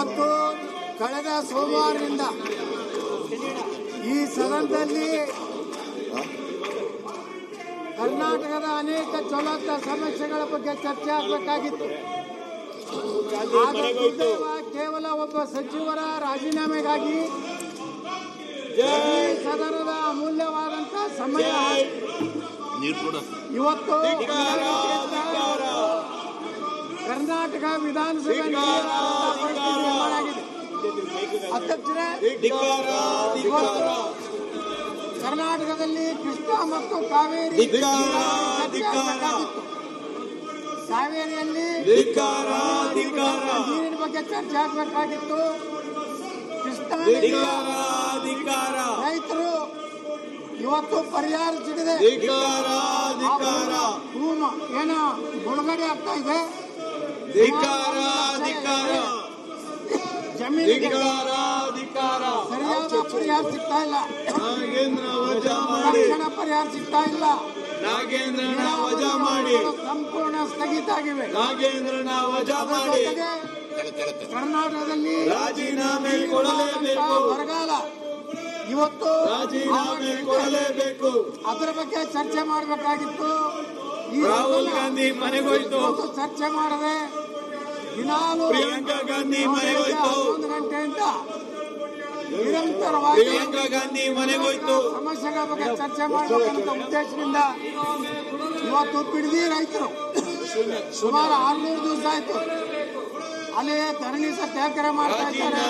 ಇವತ್ತು ಕಳೆದ ಸೋಮವಾರದಿಂದ ಈ ಸದನದಲ್ಲಿ ಕರ್ನಾಟಕದ ಅನೇಕ ಜ್ವಲಂತ ಸಮಸ್ಯೆಗಳ ಬಗ್ಗೆ ಚರ್ಚೆ ಆಗಬೇಕಾಗಿತ್ತು. ಕೇವಲ ಒಬ್ಬ ಸಚಿವರ ರಾಜೀನಾಮೆಗಾಗಿ ಈ ಸದನದ ಅಮೂಲ್ಯವಾದಂತಹ ಸಮಯ ಇವತ್ತು ಕರ್ನಾಟಕ ವಿಧಾನಸಭೆ ನಿರ್ಮಾಣವಾಗಿದೆ. ಅಧ್ಯಕ್ಷರೇ, ಕರ್ನಾಟಕದಲ್ಲಿ ಕೃಷ್ಣ ಮತ್ತು ಕಾವೇರಿ ಕಾವೇರಿಯಲ್ಲಿ ನೀರಿನ ಬಗ್ಗೆ ಚರ್ಚೆ ಆಗಬೇಕಾಗಿತ್ತು. ಕೃಷ್ಣ ರೈತರು ಇವತ್ತು ಪರಿಹಾರ ಸಿಗದೆ ಏನೋ ಮುಳುಗಡೆ ಆಗ್ತಾ ಇದೆ. ಜಮೀನಿಗೆ ಸರಿಯಾದ ಪರಿಹಾರ ಸಿಗ್ತಾ ಇಲ್ಲ, ತಕ್ಷಣ ಪರಿಹಾರ ಸಿಗ್ತಾ ಇಲ್ಲ. ಸಂಪೂರ್ಣ ಸ್ಥಗಿತ ಆಗಿವೆ. ಕರ್ನಾಟಕದಲ್ಲಿ ರಾಜೀನಾಮೆ ಕೊಡಲೇಬೇಕು. ಬರಗಾಲ ಇವತ್ತು ಕೊಡಲೇಬೇಕು. ಅದರ ಬಗ್ಗೆ ಚರ್ಚೆ ಮಾಡಬೇಕಾಗಿತ್ತು. ರಾಹುಲ್ ಗಾಂಧಿ ಮನೆಗೋಯ್ತು, ಚರ್ಚೆ ಮಾಡದೆ ದಿನಾಲು ಪ್ರಿಯಾಂಕಾ ಗಾಂಧಿ ಮನೆಗೋಯ್ತು. 11 ಗಂಟೆಯಿಂದ ನಿರಂತರವಾಗಿ ಪ್ರಿಯಾಂಕಾ ಗಾಂಧಿ ಮನೆಗೋಯ್ತು. ಸಮಸ್ಯೆಗಳ ಬಗ್ಗೆ ಚರ್ಚೆ ಮಾಡಬೇಕಂತ ಉದ್ದೇಶದಿಂದ ಇವತ್ತು ಬಿಡದಿ ರೈತರು ಸುಮಾರು 600 ದಿವಸ ಆಯ್ತು ಅಲ್ಲಿ ಧರಣಿ ಸತ್ಯಾಗ್ರಹ ಮಾಡ್ತಾ ಇದ್ದಾರೆ.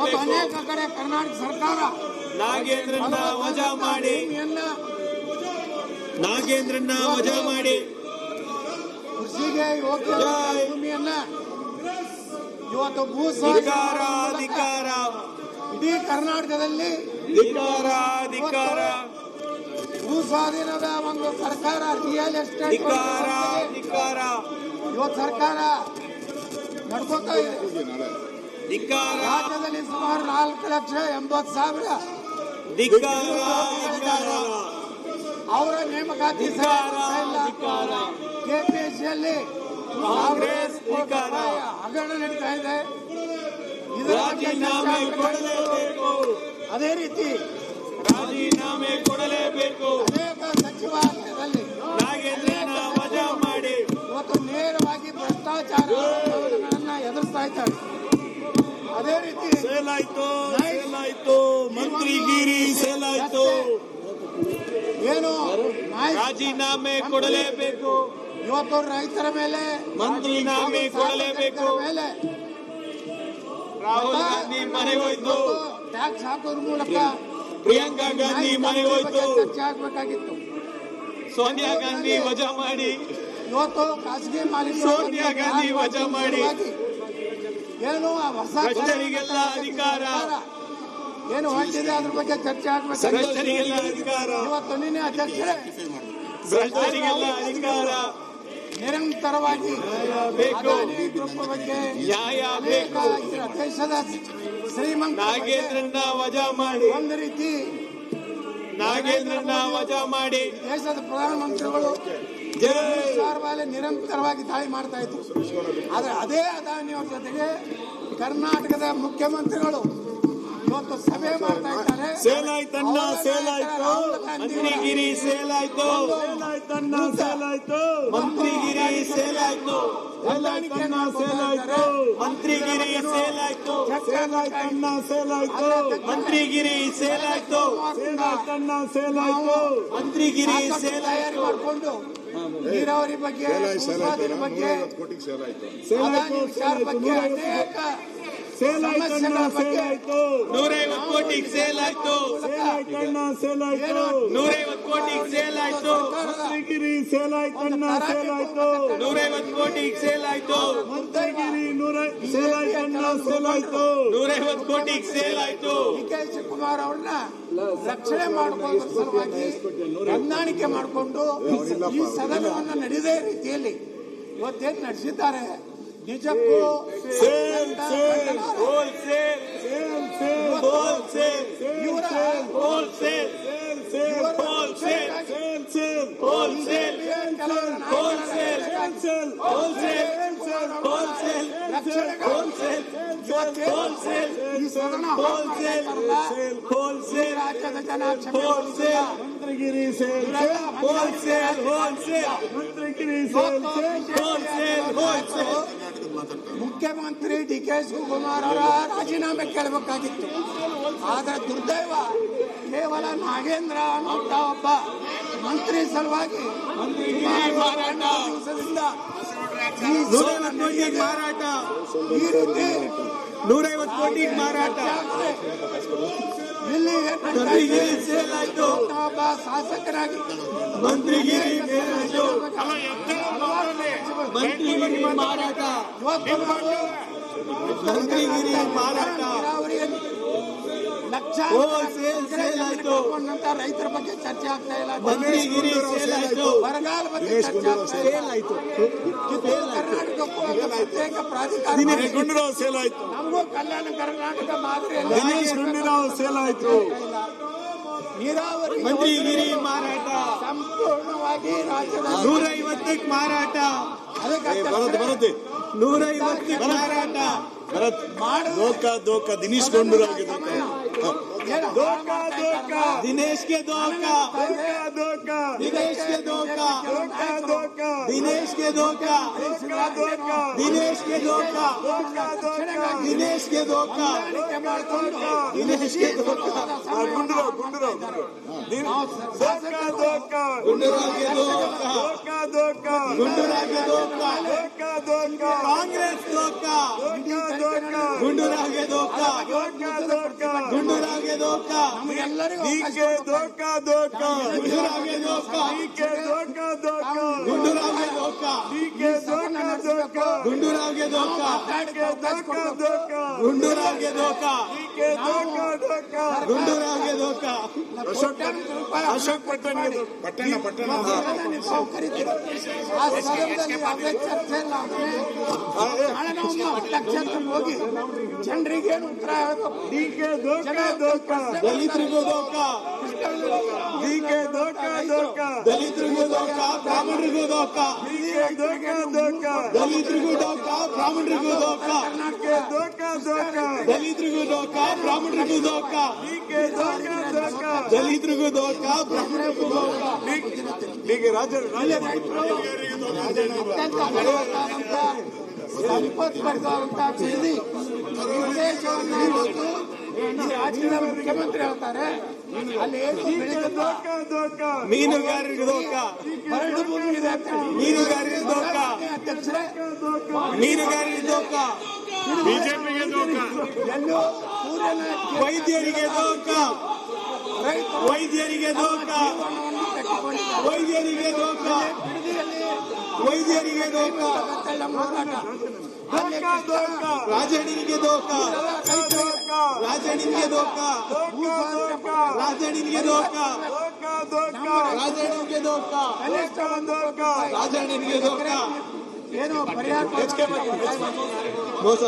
ಮತ್ತು ಅನೇಕ ಕಡೆ ಕರ್ನಾಟಕ ಸರ್ಕಾರ ನಾಗೇಂದ್ರನ್ನ ವಜಾ ಮಾಡಿ ಕೃಷಿಗೆ ಯೋಗ್ಯ ಭೂಮಿಯನ್ನ ಇವತ್ತು ಅಧಿಕಾರ ಇಡೀ ಕರ್ನಾಟಕದಲ್ಲಿ ಭೂ ಸ್ವಾಧೀನದ ಒಂದು ಸರ್ಕಾರ, ರಿಯಲ್ ಎಸ್ಟೇಟ್ ಇವತ್ತು ಸರ್ಕಾರ ನಡ್ಕೋತಾ ಇದೆ. ರಾಜ್ಯದಲ್ಲಿ ಸುಮಾರು 4,80,000 ಅವರ ನೇಮಕಾತಿ ಕೆಪಿಎಸ್ಸಿಯಲ್ಲಿ ಹಗರಣ ನಡೀತಾ ಇದೆ. ಅದೇ ರೀತಿ ರಾಜೀನಾಮೆ ಕೊಡಲೇಬೇಕು. ಅನೇಕ ಸಚಿವಾಲಯದಲ್ಲಿ ವಜಾ ಮಾಡಿ ಇವತ್ತು ನೇರವಾಗಿ ಭ್ರಷ್ಟಾಚಾರಗಳನ್ನ ಎದುರಿಸ್ತಾ ಇದ್ದಾರೆ. ಅದೇ ರೀತಿ ಸೇಲಾಯ್ತು ಮಂತ್ರಿಗಿರಿ ಸೇಲಾಯ್ತು. ಏನು ರಾಜೀನಾಮೆ ಕೊಡಲೇಬೇಕು. ಇವತ್ತು ರೈತರ ಮೇಲೆ ಮಂತ್ರಿನಾಮೆ ಕೊಡಲೇಬೇಕು. ಮೇಲೆ ರಾಹುಲ್ ಗಾಂಧಿ ಮನೆಗೋಯ್ತು, ಟ್ಯಾಕ್ಸ್ ಹಾಕೋದ್ರ ಮೂಲಕ ಪ್ರಿಯಾಂಕಾ ಗಾಂಧಿ ಮನೆಗೋಯ್ತು. ಚರ್ಚೆ ಆಗಬೇಕಾಗಿತ್ತು. ಸೋನಿಯಾ ಗಾಂಧಿ ವಜಾ ಮಾಡಿ ಇವತ್ತು ಖಾಸಗಿ ಮಾಲೀಕ ಸೋನಿಯಾ ಗಾಂಧಿ ವಜಾ ಮಾಡಿ ಏನು ಹೊಸ ಅಧಿಕಾರ ಏನು ಹೊಂದಿದೆ ಅದ್ರ ಬಗ್ಗೆ ಚರ್ಚೆ ಆಗಬೇಕು. ಇವತ್ತು ನಿನ್ನೆ ಅಧ್ಯಕ್ಷರೇ ಅಧಿಕಾರ ನಿರಂತರವಾಗಿ ಗ್ರೂಪ್ ಬಗ್ಗೆ ದೇಶದ ಶ್ರೀಮಂತ ನಾಗೇಂದ್ರನ್ನ ವಜಾ ಮಾಡಿ ಒಂದು ರೀತಿ ವಜಾ ಮಾಡಿ ದೇಶದ ಪ್ರಧಾನಮಂತ್ರಿಗಳು ಮೇಲೆ ನಿರಂತರವಾಗಿ ದಾಳಿ ಮಾಡ್ತಾ ಇದ್ರು. ಆದ್ರೆ ಅದೇ ಅದಾನಿಯವರ ಜೊತೆಗೆ ಕರ್ನಾಟಕದ ಮುಖ್ಯಮಂತ್ರಿಗಳು ಇವತ್ತು ಸಭೆ ಮಾಡ್ತಾ ಇದ್ದಾರೆ. ಮಂತ್ರಿಗಿರಿ ಸೇಲಾಯ್ತು, ಮಂತ್ರಿಗಿರಿ ಸೇಲಾಯ್ತು, ಮಂತ್ರಿಗಿರಿ ಸೇಲಾಯ್ತು, ಮಂತ್ರಿಗಿರಿ ಸೇಲಾಯ್ತು, ಮಂತ್ರಿಗಿರಿ ಸೇಲಾಯ್ತು ಮಾಡ್ಕೊಂಡು ನೀರಾವರಿ ಬಗ್ಗೆ ಬಗ್ಗೆ ವಿಚಾರ ಬಗ್ಗೆ ಅನೇಕ 150 ಕೋಟಿಗೆ ಸೇಲ್ ಆಯ್ತು, 150 ಕೋಟಿಗೆ ಸೇಲ್ ಆಯ್ತು, ಮಂತ್ರಿಗಿರಿ ಸೇಲ್ ಆಯ್ತು, 150 ಕೋಟಿಗೆ ಸೇಲ್ ಆಯ್ತು, ಮಂತ್ರಿಗಿರಿ ಸೇಲ್ ಆಯ್ತು, 150 ಕೋಟಿಗೆ ಸೇಲ್ ಆಯ್ತು. ಡಿ.ಕೆ. ಶಿವಕುಮಾರ್ ಅವ್ರನ್ನ ರಕ್ಷಣೆ ಮಾಡಿಕೊಳ್ಳುವ ಸಲುವಾಗಿ ಹೊಂದಾಣಿಕೆ ಮಾಡಿಕೊಂಡು ಈ ಸದನವನ್ನು ನಡೆದೇ ರೀತಿಯಲ್ಲಿ ಇವತ್ತೇನು ನಡೆಸಿದ್ದಾರೆ. ನಿಜಕ್ಕೂ ಹೋಲ್ಸೇಲ್ ಈ ಸದನ ಹೋಲ್ಸೇಲ್ ರಾಜ್ಯದ ಜನ ಮಂತ್ರಿಗಿರಿ ಮುಖ್ಯಮಂತ್ರಿ ಡಿ.ಕೆ. ಶಿವಕುಮಾರ್ ಅವರ ರಾಜೀನಾಮೆ ಕೇಳಬೇಕಾಗಿತ್ತು. ಆದ್ರೆ ದುರ್ದೈವ ಕೇವಲ ನಾಗೇಂದ್ರ ಅನ್ನುವಂತ ಒಬ್ಬ ಮಂತ್ರಿ ಸಲುವಾಗಿ ದಿವಸದಿಂದ ಮಾರಾಟ ಈ ರೀತಿ 150 ಕೋಟಿ ಮಾರಾಟ ಇಲ್ಲಿ ಸೇಲ್ ಆಯ್ತು. ಒಬ್ಬ ಶಾಸಕರಾಗಿ ಮಂತ್ರಿಗಿರಿ ಮಾರಾಟ ಮಂತ್ರಿಗಿರಿ ಮಾರಾಟ ರೈತರ ಬಗ್ಗೆ ಚರ್ಚೆ ಆಗ್ತಾ ಇಲ್ಲ. ಮಂತ್ರಿಗಿರಿ ಬರಗಾಲ ಬಗ್ಗೆ ಚರ್ಚೆ ಆಗ್ತಾ ಇಲ್ಲ. ಕರ್ನಾಟಕಕ್ಕೂ ಒಂದು ಪ್ರತ್ಯೇಕ ಪ್ರಾಧಿಕಾರ ನಮಗೂ ಕಲ್ಯಾಣ ಕರ್ನಾಟಕ ಮಾದರಿಯಲ್ಲಿ ನೀರಾವರಿ ಮಂತ್ರಿಗಿರಿ ಮಾರಾಟ ಸಂಪೂರ್ಣವಾಗಿ ರಾಜ್ಯದ 150ಕ್ಕೆ ಮಾರಾಟ 150ಕ್ಕೆ ಮಾರಾಟ ದಿನೇಶ್ ಗುಂಡೂರಾವ್ दिनेश के धोखा दिनेश के धोखा दिनेश के धोखा दिनेश के धोखा दिनेश के धोखा दिनेश के धोखा गुंडूराव के धोखा कांग्रेस धोखा गुंडूराव के धोखा गुंडूराव के धोखा ನಮಗೆಲ್ಲರಿಗೂ धोखा गुंडूराव के धोखा गुंडूराव के धोखा गुंडूराव के धोखा गुंडूराव के धोखा गुंडूराव के धोखा अशोक पट्टण ನಾವು ಕರಿತೀವಿ. ಆ ಸದನದಲ್ಲಿ ಯಾವುದೇ ಚರ್ಚೆ ಇಲ್ಲ. ನಾಳೆ ನಾವು ಲಕ್ಷಕ್ಕೆ ಹೋಗಿ ಜನರಿಗೆ ಏನು ಉತ್ತರ दलितರಿಗೂ धोखा दलितರಿಗೂ धोखा ब्राह्मणರಿಗೂ धोखा दलितरिಗೂ धोखा ब्राह्मणರಿಗೂ धोखा दलितरिಗೂ धोखा ब्राह्मणರಿಗೂ धोखा दलितरिಗೂ धोखा ब्राह्मणರಿಗೂ धोखा ಸಂಪತ್ಪಡಿಸುವಂತ ಬೀದಿ ಪ್ರದೇಶವನ್ನು ಇವತ್ತು ಈ ರಾಜ್ಯದ ಮುಖ್ಯಮಂತ್ರಿ ಹೇಳ್ತಾರೆ. ಅಲ್ಲಿ ಮೀನುಗಾರರಿಗೆ धोखा ಬರಡು ಭೂಮಿ ಇದೆ ಅಂತ ಹೇಳಿ ಮೀನುಗಾರರಿಗೆ धोखा ಅಧ್ಯಕ್ಷರೇ ಮೀನುಗಾರರಿಗೆ धोखा ಬಿಜೆಪಿಗೆ धोखा ಎಲ್ಲೋ ಸೂರ್ಯನ ವೈದ್ಯರಿಗೆ धोखा ರೈತರು ವೈದ್ಯರಿಗೆ धोखा ಜೀವನವನ್ನು ಕಟ್ಟಿಕೊಂಡಿದ್ದಾರೆ. ವೈದ್ಯರಿಗೆ धोखा ಬಿಡದಿಯಲ್ಲಿ ವೈದ್ಯರಿಗೆ धोखा ಮಾರಾಟ ರಾಜಣ್ಣಿಗೆ धोखा ರಾಜಣ್ಣಿಗೆ धोखा ರಾಜಣ್ಣಿಗೆ धोखा ರಾಜಣ್ಣಿಗೆ धोखा ರಾಜಣ್ಣಿಗೆ धोखा ಏನು ಪರಿಹಾರ ಮೋಸ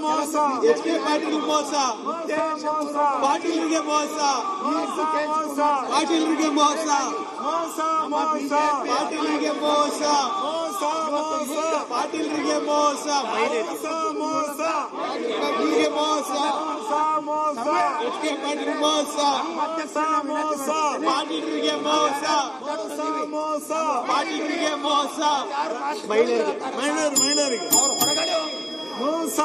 ಮೋಸ ಎಚ್.ಕೆ. ಪಾಟೀಲ್ ಮೋಸ ಪಾಟೀಲ್ರಿಗೆ ಮೋಸ ಪಾಟೀಲ್ರಿಗೆ ಮೋಸ ಪಾಟೀಲ್ರಿಗೆ ಮೋಸ ಪಾಟೀಲ್ರಿಗೆ ಮೋಸ ಪಾಟೀಲ್ರಿಗೆ ಮೋಸ ಎಚ್.ಕೆ. ಪಾಟೀಲ್ ಮೋಸ ಪಾಟೀಲ್ರಿಗೆ ಮೋಸ ಪಾಟೀಲ್ರಿಗೆ ಮೋಸ ಮಹಿಳೆಯರಿಗೆ ಹೊರಗಡೆ ಮೋಸ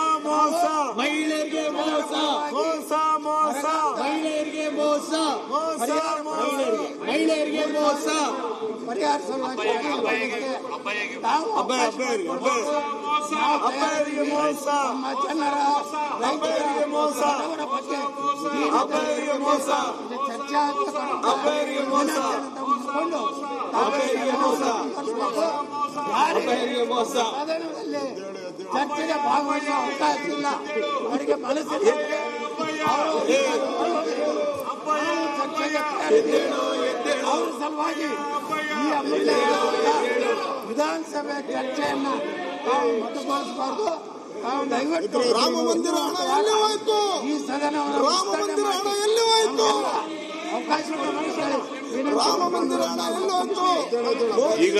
ಮಹಿಳೆಯರಿಗೆ ಮೋಸ ಮಹಿಳೆಯರಿಗೆ ಮೋಸ ಮಹಿಳೆಯರಿಗೆ ಮೋಸ ಪರಿಹಾರ ಸಲುವಾಗಿ ಅಬ್ಬರಿಗೆ ಮೋಸ ನಮ್ಮ ಜನರ ಅಬ್ಬರಿಗೆ ಮೋಸ ಅವರ ಬಗ್ಗೆ ಅಬ್ಬರಿಗೆ ಮೋಸ ಚರ್ಚೆ ಅಬ್ಬರಿಗೆ ಮೋಸ ಮುಗಿಸ್ಕೊಂಡು ಅಬ್ಬರಿಗೆ ಮೋಸ ಅಬ್ಬರಿಗೆ ಮೋಸ ಸದನದಲ್ಲಿ ಚರ್ಚೆಗೆ ಭಾಗವಹಿಸುವ ಅವಕಾಶ ಇಲ್ಲ. ಅವರಿಗೆ ಮನಸ್ಸಿದೆ ಚರ್ಚೆಗೆ ಅವ್ರ ಸಲುವಾಗಿ ಈ ಅಮೂಲ್ಯ ವಿಧಾನಸಭೆ ಚರ್ಚೆಯನ್ನ ತಾವು ಮೊಟಕುಗೊಳಿಸಬಾರ್ದು. ತಾವು ದಯವಿಟ್ಟು ರಾಮ ಮಂದಿರ ಹಣ ಎಲ್ಲಿ ಹೋಯ್ತು? ಈ ಸದನವನ್ನು ರಾಮ ಮಂದಿರ ಹಣ ಎಲ್ಲಿ ಹೋಯ್ತು? ಅವಕಾಶ ರಾಮ ಮಂದಿರ ಹಣ ಎಲ್ಲಿ ಹೋಯ್ತು? ಈಗ